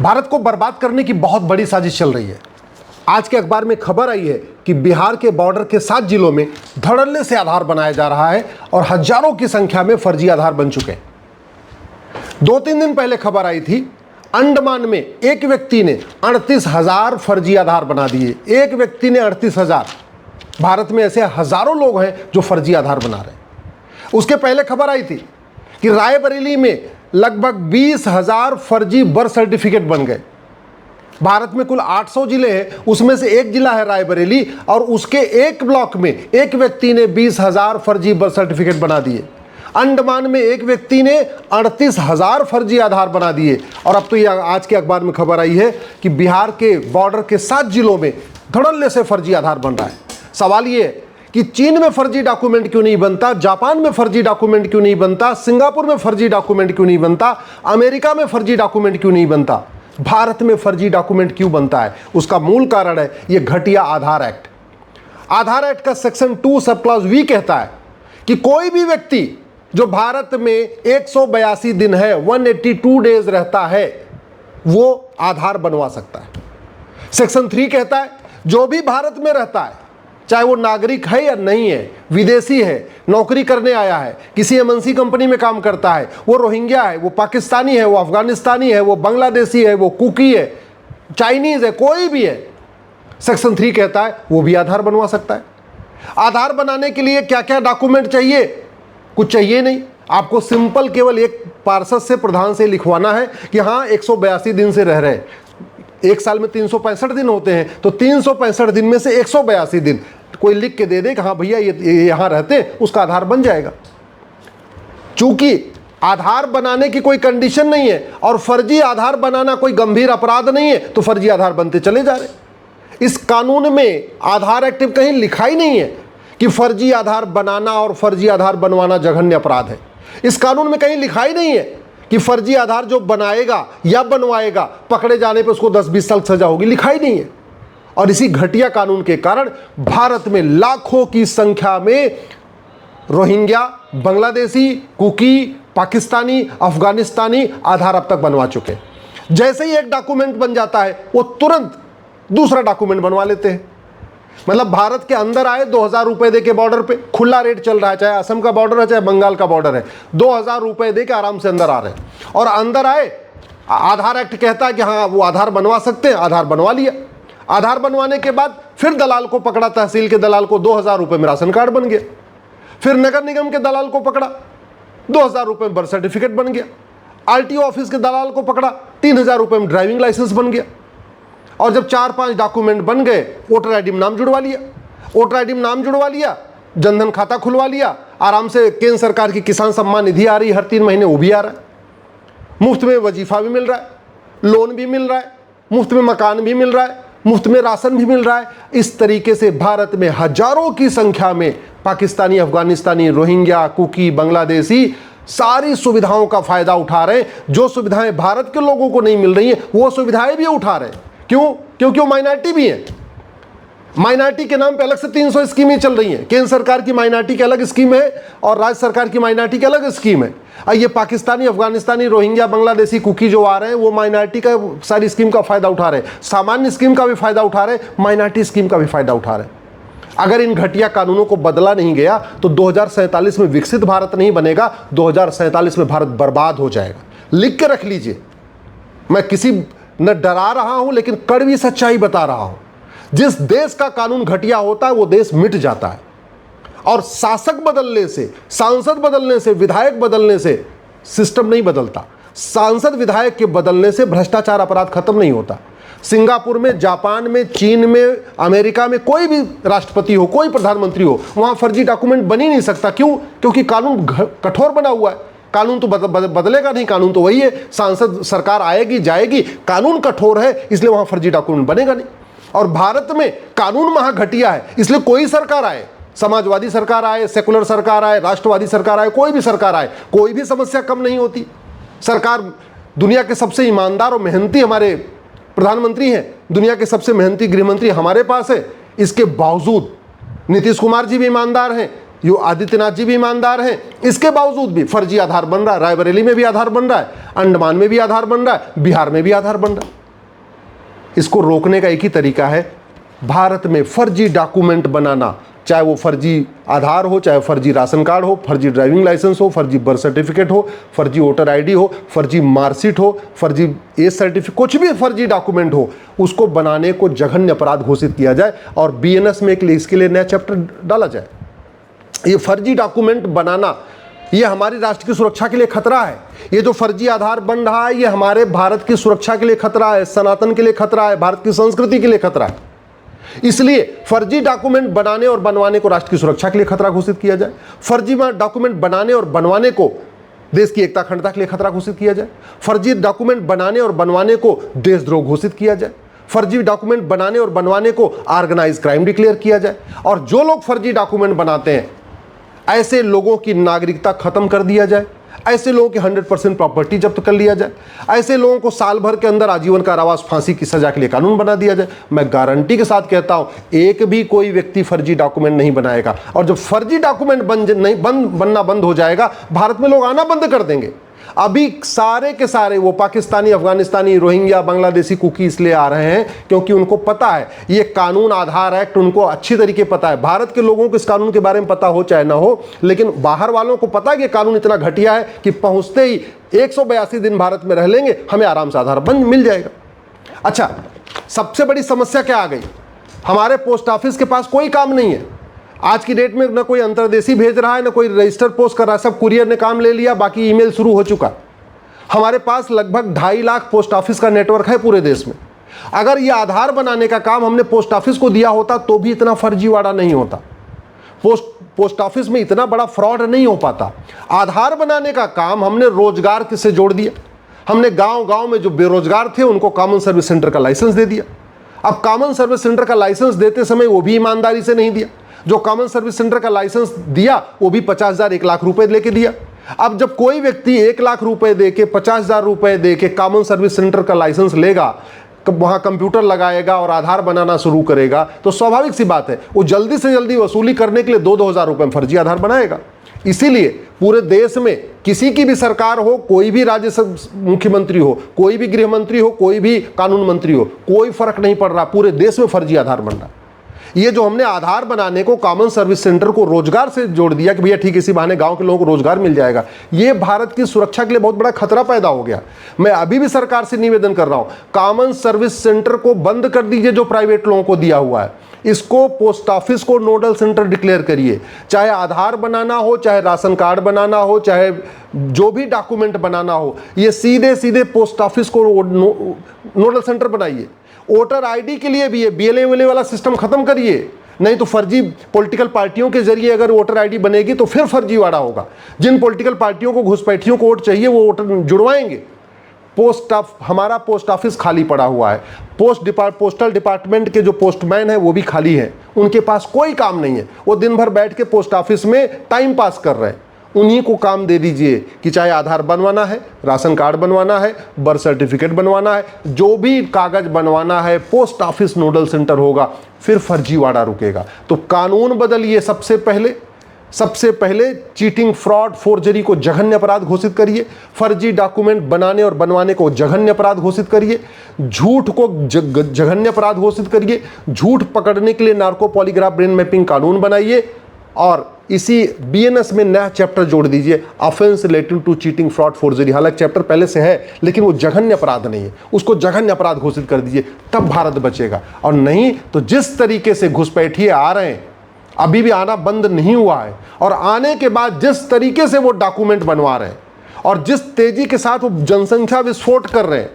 भारत को बर्बाद करने की बहुत बड़ी साजिश चल रही है। आज के अखबार में खबर आई है कि बिहार के बॉर्डर के 7 जिलों में धड़ल्ले से आधार बनाया जा रहा है और हजारों की संख्या में फर्जी आधार बन चुके हैं। 2-3 दिन पहले खबर आई थी, अंडमान में एक व्यक्ति ने 38,000 फर्जी आधार बना दिए। एक व्यक्ति ने 38,000। भारत में ऐसे हजारों लोग हैं जो फर्जी आधार बना रहे हैं। उसके पहले खबर आई थी कि रायबरेली में लगभग 20,000 फर्जी बर्थ सर्टिफिकेट बन गए। भारत में कुल 800 जिले हैं, उसमें से एक जिला है रायबरेली, और उसके एक ब्लॉक में एक व्यक्ति ने 20,000 फर्जी बर्थ सर्टिफिकेट बना दिए। अंडमान में एक व्यक्ति ने 38,000 फर्जी आधार बना दिए। और अब तो ये आज के अखबार में खबर आई है कि बिहार के बॉर्डर के 7 जिलों में धड़ल्ले से फर्जी आधार बन रहा है। सवाल ये है कि चीन में फर्जी डॉक्यूमेंट क्यों नहीं बनता, जापान में फर्जी डॉक्यूमेंट क्यों नहीं बनता, सिंगापुर में फर्जी डॉक्यूमेंट क्यों नहीं बनता, अमेरिका में फर्जी डॉक्यूमेंट क्यों नहीं बनता, भारत में फर्जी डॉक्यूमेंट क्यों बनता है? उसका मूल कारण है ये घटिया आधार एक्ट। आधार एक्ट का सेक्शन 2 सब क्लॉज वी कहता है कि कोई भी व्यक्ति जो भारत में 182 दिन है, 182 डेज रहता है, वो आधार बनवा सकता है। सेक्शन 3 कहता है जो भी भारत में रहता है, चाहे वो नागरिक है या नहीं है, विदेशी है, नौकरी करने आया है, किसी एमएनसी कंपनी में काम करता है, वो रोहिंग्या है, वो पाकिस्तानी है, वो अफगानिस्तानी है, वो बांग्लादेशी है, वो कुकी है, चाइनीज है, कोई भी है, सेक्शन 3 कहता है वो भी आधार बनवा सकता है। आधार बनाने के लिए क्या क्या डॉक्यूमेंट चाहिए? कुछ चाहिए नहीं। आपको सिंपल केवल एक पार्षद से, प्रधान से लिखवाना है कि हाँ 182 दिन से रह रहे हैं। एक साल में 365 दिन होते हैं, तो 365 दिन में से 182 दिन कोई लिख के दे दे कि हाँ भैया ये यहाँ रहते हैं, उसका आधार बन जाएगा। चूंकि आधार बनाने की कोई कंडीशन नहीं है और फर्जी आधार बनाना कोई गंभीर अपराध नहीं है, तो फर्जी आधार बनते चले जा रहे। इस कानून में, आधार एक्ट में कहीं लिखा ही नहीं है कि फर्जी आधार बनाना और फर्जी आधार बनवाना जघन्य अपराध है। इस कानून में कहीं लिखा ही नहीं है कि फर्जी आधार जो बनाएगा या बनवाएगा, पकड़े जाने पर उसको 10-20 साल सजा होगी। लिखा ही नहीं है। और इसी घटिया कानून के कारण भारत में लाखों की संख्या में रोहिंग्या, बांग्लादेशी, कुकी, पाकिस्तानी, अफगानिस्तानी आधार अब तक बनवा चुके। जैसे ही एक डॉक्यूमेंट बन जाता है, वो तुरंत दूसरा डॉक्यूमेंट बनवा लेते हैं। मतलब भारत के अंदर आए, 2,000 रुपए दे के बॉर्डर पे खुला रेट चल रहा है, चाहे असम का बॉर्डर है, चाहे बंगाल का बॉर्डर है, 2,000 रुपए दे के आराम से अंदर आ रहे हैं। और अंदर आए, आधार एक्ट कहता है कि हाँ वो आधार बनवा सकते हैं, आधार बनवा लिया। आधार बनवाने के बाद फिर दलाल को पकड़ा, तहसील के दलाल को, 2,000 रुपए में राशन कार्ड बन गया। फिर नगर निगम के दलाल को पकड़ा, 2,000 रुपए में बर्थ सर्टिफिकेट बन गया। आरटीओ ऑफिस के दलाल को पकड़ा, 3,000 रुपए में ड्राइविंग लाइसेंस बन गया। और जब 4-5 डॉक्यूमेंट बन गए, वोटर आईडी में नाम जुड़वा लिया। वोटर आईडी में नाम जुड़वा लिया, जनधन खाता खुलवा लिया, आराम से केंद्र सरकार की किसान सम्मान निधि आ रही है, हर 3 महीने वो भी आ रहा है। मुफ्त में वजीफा भी मिल रहा है, लोन भी मिल रहा है, मुफ्त में मकान भी मिल रहा है, मुफ्त में राशन भी मिल रहा है। इस तरीके से भारत में हजारों की संख्या में पाकिस्तानी, अफगानिस्तानी, रोहिंग्या, कुकी, बांग्लादेशी सारी सुविधाओं का फायदा उठा रहे हैं। जो सुविधाएं भारत के लोगों को नहीं मिल रही हैं, वो सुविधाएं भी उठा रहे हैं। क्यों? क्योंकि वो माइनॉरिटी भी है। माइनॉरिटी के नाम पे अलग से 300 स्कीमें चल रही हैं। केंद्र सरकार की माइनॉरिटी की अलग स्कीम है और राज्य सरकार की माइनॉरिटी की अलग स्कीम है। ये पाकिस्तानी, अफगानिस्तानी, रोहिंग्या, बांग्लादेशी, कुकी जो आ रहे हैं, वो माइनॉरिटी का सारी स्कीम का फायदा उठा रहे हैं। सामान्य स्कीम का भी फायदा उठा रहे हैं, माइनॉरिटी स्कीम का भी फायदा उठा रहे हैं। अगर इन घटिया कानूनों को बदला नहीं गया तो 2047 में विकसित भारत नहीं बनेगा, 2047 में भारत बर्बाद हो जाएगा। लिख के रख लीजिए। मैं किसी न डरा रहा हूं, लेकिन कड़वी सच्चाई बता रहा हूं। जिस देश का कानून घटिया होता है, वो देश मिट जाता है। और शासक बदलने से, सांसद बदलने से, विधायक बदलने से सिस्टम नहीं बदलता। सांसद विधायक के बदलने से भ्रष्टाचार अपराध खत्म नहीं होता। सिंगापुर में, जापान में, चीन में, अमेरिका में कोई भी राष्ट्रपति हो, कोई प्रधानमंत्री हो, वहां फर्जी डॉक्यूमेंट बन ही नहीं सकता। क्यों? क्योंकि कानून कठोर बना हुआ है। कानून तो बदलेगा नहीं, कानून तो वही है। सांसद सरकार आएगी जाएगी, कानून कठोर है, इसलिए वहां फर्जी डॉक्यूमेंट बनेगा नहीं। और भारत में कानून महा घटिया है, इसलिए कोई सरकार आए, समाजवादी सरकार आए, सेकुलर सरकार आए, राष्ट्रवादी सरकार आए, कोई भी सरकार आए, कोई भी समस्या कम नहीं होती। सरकार, दुनिया के सबसे ईमानदार और मेहनती हमारे प्रधानमंत्री हैं, दुनिया के सबसे मेहनती गृहमंत्री हमारे पास है। इसके बावजूद नीतीश कुमार जी भी ईमानदार हैं, यो आदित्यनाथ जी भी ईमानदार हैं, इसके बावजूद भी फर्जी आधार बन रहा है। रायबरेली में भी आधार बन रहा है, अंडमान में भी आधार बन रहा है, बिहार में भी आधार बन रहा है। इसको रोकने का एक ही तरीका है, भारत में फर्जी डॉक्यूमेंट बनाना, चाहे वो फर्जी आधार हो, चाहे फर्जी राशन कार्ड हो, फर्जी ड्राइविंग लाइसेंस हो, फर्जी बर्थ सर्टिफिकेट हो, फर्जी वोटर आईडी हो, फर्जी मार्कशीट हो, फर्जी एज सर्टिफिकेट, कुछ भी फर्जी डॉक्यूमेंट हो, उसको बनाने को जघन्य अपराध घोषित किया जाए और बीएनएस में इसके लिए नया चैप्टर डाला जाए। ये फर्जी डॉक्यूमेंट बनाना, ये हमारी राष्ट्र की सुरक्षा के लिए खतरा है। ये जो फर्जी आधार बन रहा है, ये हमारे भारत की सुरक्षा के लिए खतरा है, सनातन के लिए खतरा है, भारत की संस्कृति के लिए खतरा है। इसलिए फर्जी डॉक्यूमेंट बनाने और बनवाने को राष्ट्र की सुरक्षा के लिए खतरा घोषित किया जाए। फर्जी डॉक्यूमेंट बनाने और बनवाने को देश की एकता अखंडता के लिए खतरा घोषित किया जाए। फर्जी डॉक्यूमेंट बनाने और बनवाने को देशद्रोह घोषित किया जाए। फर्जी डॉक्यूमेंट बनाने और बनवाने को ऑर्गेनाइज क्राइम डिक्लेयर किया जाए। और जो लोग फर्जी डॉक्यूमेंट बनाते हैं, ऐसे लोगों की नागरिकता खत्म कर दिया जाए। ऐसे लोगों की 100% प्रॉपर्टी जब्त कर लिया जाए। ऐसे लोगों को साल भर के अंदर आजीवन कारावास, फांसी की सजा के लिए कानून बना दिया जाए। मैं गारंटी के साथ कहता हूं, एक भी कोई व्यक्ति फर्जी डॉक्यूमेंट नहीं बनाएगा। और जब फर्जी डॉक्यूमेंट बनना बंद हो जाएगा, भारत में लोग आना बंद कर देंगे। अभी सारे के सारे वो पाकिस्तानी, अफगानिस्तानी, रोहिंग्या, बांग्लादेशी कुकी इसलिए आ रहे हैं क्योंकि उनको पता है ये कानून आधार एक्ट उनको अच्छी तरीके पता है। भारत के लोगों को इस कानून के बारे में पता हो चाहे ना हो, लेकिन बाहर वालों को पता है कि कानून इतना घटिया है कि पहुंचते ही 182 दिन भारत में रह लेंगे, हमें आराम से आधार बंद मिल जाएगा। अच्छा, सबसे बड़ी समस्या क्या आ गई? हमारे पोस्ट ऑफिस के पास कोई काम नहीं है। आज की डेट में न कोई अंतर्देशी भेज रहा है, न कोई रजिस्टर पोस्ट कर रहा है, सब कुरियर ने काम ले लिया, बाकी ईमेल शुरू हो चुका। हमारे पास लगभग 2.5 लाख पोस्ट ऑफिस का नेटवर्क है पूरे देश में। अगर ये आधार बनाने का काम हमने पोस्ट ऑफिस को दिया होता तो भी इतना फर्जीवाड़ा नहीं होता, पोस्ट ऑफिस में इतना बड़ा फ्रॉड नहीं हो पाता। आधार बनाने का काम हमने रोजगार से जोड़ दिया। हमने गांव गांव में जो बेरोजगार थे उनको कॉमन सर्विस सेंटर का लाइसेंस दे दिया। अब कॉमन सर्विस सेंटर का लाइसेंस देते समय वो भी ईमानदारी से नहीं दिया। जो कॉमन सर्विस सेंटर का लाइसेंस दिया वो भी 50,000 1 लाख रुपए लेके दिया। अब जब कोई व्यक्ति 1 लाख रुपए दे के, 50,000 रुपए दे के कॉमन सर्विस सेंटर का लाइसेंस लेगा, वहां कंप्यूटर लगाएगा और आधार बनाना शुरू करेगा, तो स्वाभाविक सी बात है वो जल्दी से जल्दी वसूली करने के लिए 2-2 हज़ार रुपए में फर्जी आधार बनाएगा। इसीलिए पूरे देश में किसी की भी सरकार हो, कोई भी राज्य मुख्यमंत्री हो, कोई भी गृह मंत्री हो, कोई भी कानून मंत्री हो, कोई फर्क नहीं पड़ रहा, पूरे देश में फर्जी आधार बन रहा है। ये जो हमने आधार बनाने को, कॉमन सर्विस सेंटर को रोजगार से जोड़ दिया कि भैया ठीक इसी बहाने गांव के लोगों को रोजगार मिल जाएगा, ये भारत की सुरक्षा के लिए बहुत बड़ा खतरा पैदा हो गया। मैं अभी भी सरकार से निवेदन कर रहा हूं, कॉमन सर्विस सेंटर को बंद कर दीजिए जो प्राइवेट लोगों को दिया हुआ है। इसको पोस्ट ऑफिस को नोडल सेंटर डिक्लेयर करिए। चाहे आधार बनाना हो, चाहे राशन कार्ड बनाना हो, चाहे जो भी डॉक्यूमेंट बनाना हो, ये सीधे सीधे पोस्ट ऑफिस को नोडल सेंटर बनाइए। वोटर आईडी के लिए भी ये बीएलए वाला सिस्टम खत्म करिए। नहीं तो फर्जी पॉलिटिकल पार्टियों के जरिए अगर वोटर आईडी बनेगी तो फिर फर्जीवाड़ा होगा। जिन पॉलिटिकल पार्टियों को, घुसपैठियों को वोट चाहिए वो वोटर जुड़वाएंगे। हमारा पोस्ट ऑफिस खाली पड़ा हुआ है। पोस्टल डिपार्टमेंट के जो पोस्टमैन है वो भी खाली है, उनके पास कोई काम नहीं है। वो दिन भर बैठ के पोस्ट ऑफिस में टाइम पास कर रहे हैं। उन्हीं को काम दे दीजिए कि चाहे आधार बनवाना है, राशन कार्ड बनवाना है, बर्थ सर्टिफिकेट बनवाना है, जो भी कागज बनवाना है, पोस्ट ऑफिस नोडल सेंटर होगा, फिर फर्जीवाड़ा रुकेगा। तो कानून बदलिए। सबसे पहले चीटिंग, फ्रॉड, फोर्जरी को जघन्य अपराध घोषित करिए। फर्जी डॉक्यूमेंट बनाने और बनवाने को जघन्य अपराध घोषित करिए। झूठ को जघन्य अपराध घोषित करिए। झूठ पकड़ने के लिए नार्को पॉलीग्राफ ब्रेन मैपिंग कानून बनाइए और इसी बीएनएस में नया चैप्टर जोड़ दीजिए, offence relating to cheating, fraud, forgery. हालांकि चैप्टर पहले से है लेकिन वो जघन्य अपराध नहीं है, उसको जघन्य अपराध घोषित कर दीजिए, तब भारत बचेगा। और नहीं तो जिस तरीके से घुसपैठिए आ रहे हैं, अभी भी आना बंद नहीं हुआ है, और आने के बाद जिस तरीके से वो डॉक्यूमेंट बनवा रहे हैं और जिस तेजी के साथ वो जनसंख्या विस्फोट कर रहे हैं,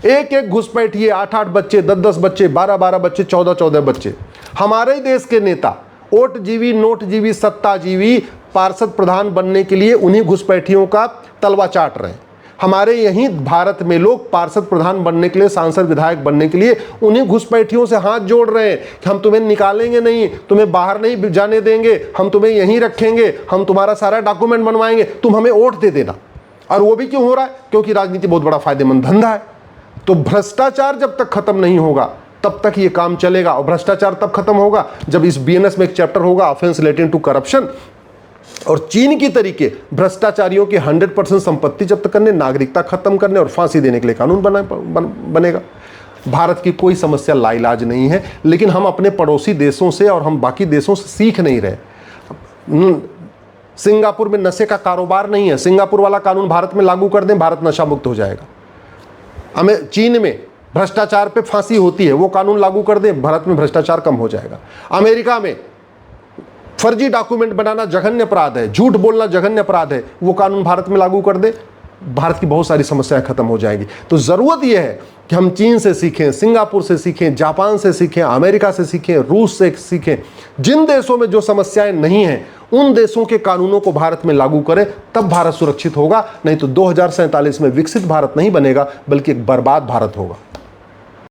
एक घुसपैठिए 8-8 बच्चे, 10-10 बच्चे, 12-12 बच्चे, 14-14 बच्चे। हमारे ही देश के नेता ओट जीवी, नोट जीवी, सत्ता जीवी, पार्षद प्रधान बनने के लिए उन्हीं घुसपैठियों का तलवा चाट रहे हैं। हमारे यहीं भारत में लोग पार्षद प्रधान बनने के लिए, सांसद विधायक बनने के लिए उन्हीं घुसपैठियों से हाथ जोड़ रहे हैं कि हम तुम्हें निकालेंगे नहीं, तुम्हें बाहर नहीं जाने देंगे, हम तुम्हें यहीं रखेंगे, हम तुम्हारा सारा डॉक्यूमेंट बनवाएंगे, तुम हमें वोट दे देना। और वो भी क्यों हो रहा है? क्योंकि राजनीति बहुत बड़ा फायदेमंद धंधा है। तो भ्रष्टाचार जब तक खत्म नहीं होगा तब तक ये काम चलेगा। और भ्रष्टाचार तब खत्म होगा जब इस बीएनएस में एक चैप्टर होगा, ऑफेंस रिलेटिंग टू करप्शन, और चीन की तरीके भ्रष्टाचारियों की 100% संपत्ति जब्त करने, नागरिकता खत्म करने और फांसी देने के लिए कानून बनेगा। भारत की कोई समस्या लाइलाज नहीं है, लेकिन हम अपने पड़ोसी देशों से और हम बाकी देशों से सीख नहीं रहे। सिंगापुर में नशे का कारोबार नहीं है, सिंगापुर वाला कानून भारत में लागू कर दें, भारत नशा मुक्त हो जाएगा। हमें चीन में भ्रष्टाचार पे फांसी होती है, वो कानून लागू कर दें, भारत में भ्रष्टाचार कम हो जाएगा। अमेरिका में फर्जी डॉक्यूमेंट बनाना जघन्य अपराध है, झूठ बोलना जघन्य अपराध है, वो कानून भारत में लागू कर दे, भारत की बहुत सारी समस्याएं खत्म हो जाएंगी। तो जरूरत यह है कि हम चीन से सीखें, सिंगापुर से सीखें, जापान से सीखें, अमेरिका से सीखें, रूस से सीखें। जिन देशों में जो समस्याएं नहीं हैं उन देशों के कानूनों को भारत में लागू करें, तब भारत सुरक्षित होगा। नहीं तो 2047 में विकसित भारत नहीं बनेगा, बल्कि एक बर्बाद भारत होगा।